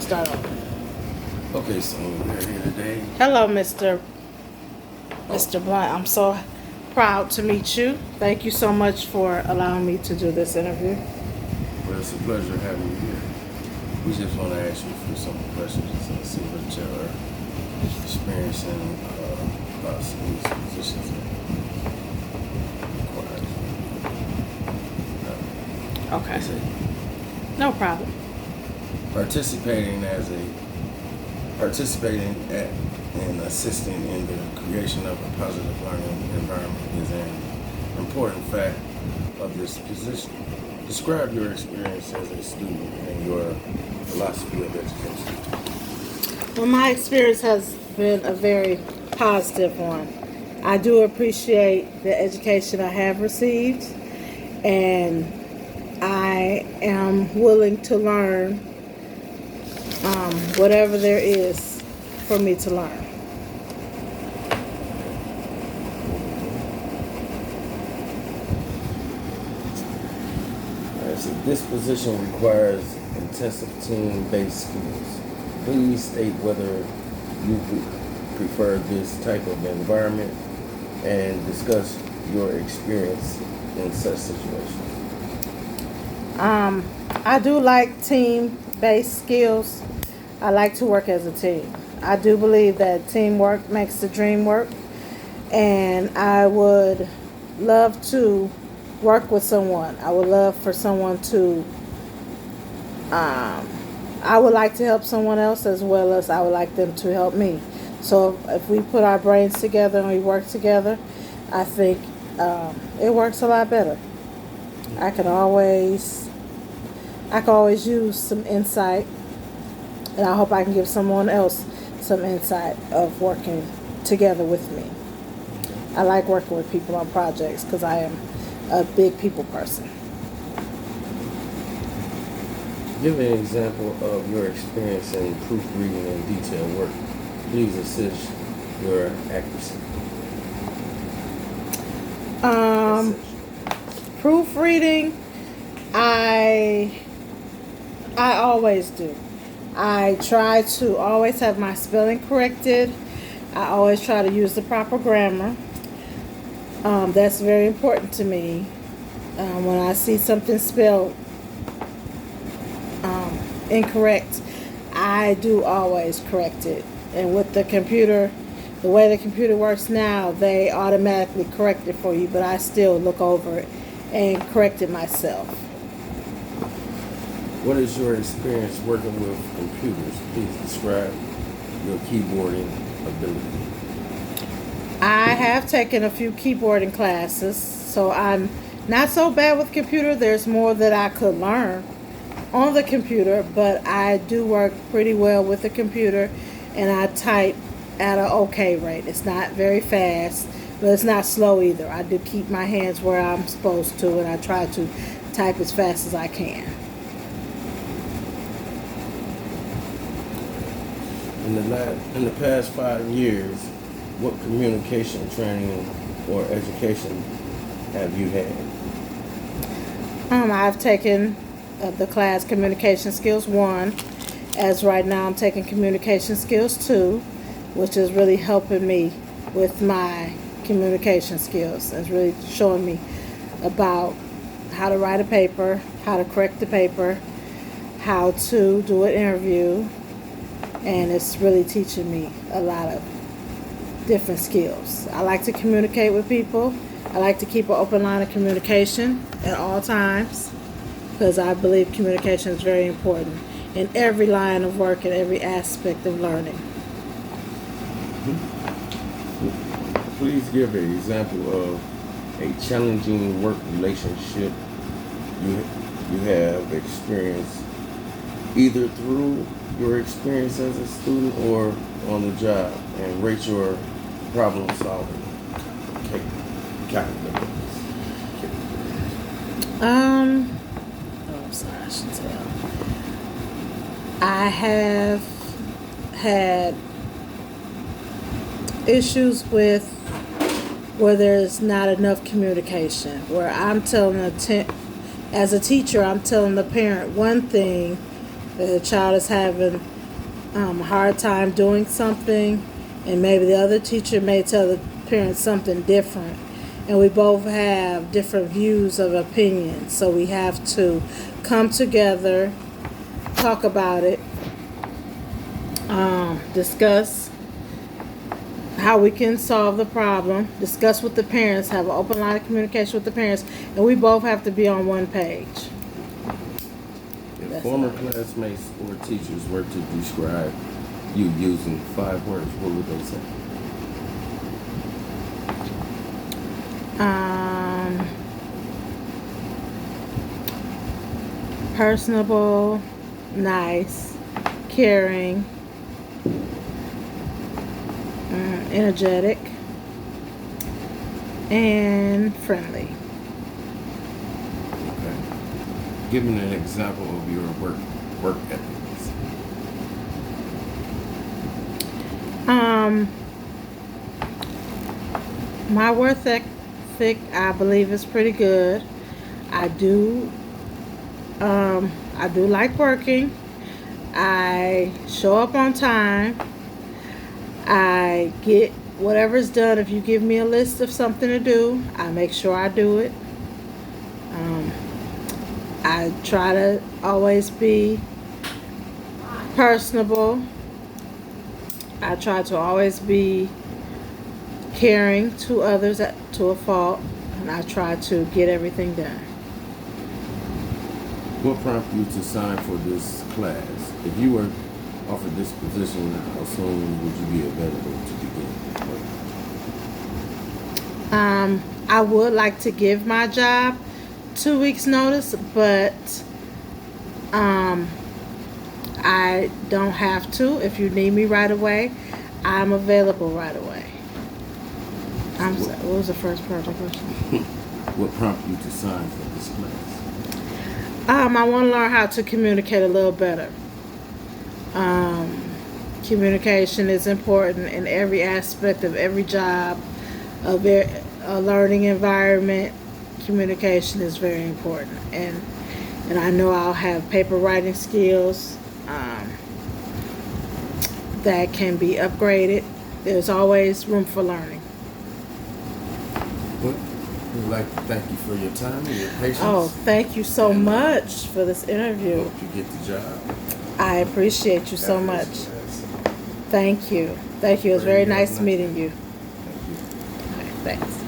start over. Okay, so we're here today. Hello, Mr. Blunt. I'm so proud to meet you. Thank you so much for allowing me to do this interview. Well, it's a pleasure having you here. We just want to ask you for some questions and see what your experience in some of these positions requires. Okay. No problem. Participating and assisting in the creation of a positive learning environment is an important fact of this position. Describe your experience as a student and your philosophy of education. Well, my experience has been a very positive one. I do appreciate the education I have received, and I am willing to learn whatever there is for me to learn. So this position requires intensive team-based skills. Please state whether you prefer this type of environment and discuss your experience in such situations. I do like team-based skills. I like to work as a team. I do believe that teamwork makes the dream work, and I would love to work with someone. I would love for someone to, I would like to help someone else as well as I would like them to help me. So if we put our brains together and we work together, I think it works a lot better. I can always use some insight, and I hope I can give someone else some insight of working together with me. I like working with people on projects because I am a big people person. Give an example of your experience in proofreading and detailed work. Please assist your accuracy. Proofreading, I always do. I try to always have my spelling corrected. I always try to use the proper grammar. That's very important to me. When I see something spelled incorrect, I do always correct it. And with the computer, the way the computer works now, they automatically correct it for you, but I still look over it and correct it myself. What is your experience working with computers? Please describe your keyboarding ability. I have taken a few keyboarding classes, so I'm not so bad with computer. There's more that I could learn on the computer, but I do work pretty well with the computer, and I type at an okay rate. It's not very fast, but it's not slow either. I do keep my hands where I'm supposed to, and I try to type as fast as I can. In the past 5 years, what communication training or education have you had? I've taken the class Communication Skills 1. As right now, I'm taking Communication Skills 2, which is really helping me with my communication skills. It's really showing me about how to write a paper, how to correct the paper, how to do an interview, and it's really teaching me a lot of different skills. I like to communicate with people. I like to keep an open line of communication at all times because I believe communication is very important in every line of work and every aspect of learning. Please give an example of a challenging work relationship you have experienced either through your experience as a student or on the job, and rate your problem solving capabilities. I'm sorry, I should tell. I have had issues with where there's not enough communication, where I'm telling as a teacher, I'm telling the parent one thing The child is having a hard time doing something, and maybe the other teacher may tell the parents something different, and we both have different views of opinion. So we have to come together, talk about it, discuss how we can solve the problem, discuss with the parents, have an open line of communication with the parents, and we both have to be on one page. If That's former all. classmates or teachers were to describe you using 5 words, what would they say? Personable, nice, caring, energetic, and friendly. Okay. Give me an example of your work ethics. My work ethic, I believe, is pretty good. I do, I do like working. I show up on time. I get whatever's done. If you give me a list of something to do, I make sure I do it. I try to always be personable. I try to always be caring to others to a fault, and I try to get everything done. What prompted you to sign for this class? If you were offered this position, how soon would you be available to begin? I would like to give my job 2 weeks notice, but I don't have to. If you need me right away, I'm available right away. I'm sorry, what was the first part of the question? What prompted you to sign for this class? I want to learn how to communicate a little better. Communication is important in every aspect of every job, of a learning environment. Communication is very important, and I know I'll have paper writing skills that can be upgraded. There's always room for learning. Well, we'd like to thank you for your time and your patience. Oh, thank you so much for this interview. Hope you get the job. I appreciate you so much. Yes. Thank you. Thank you. It was very Very nice nice. meeting you. Thank you. Okay, thanks.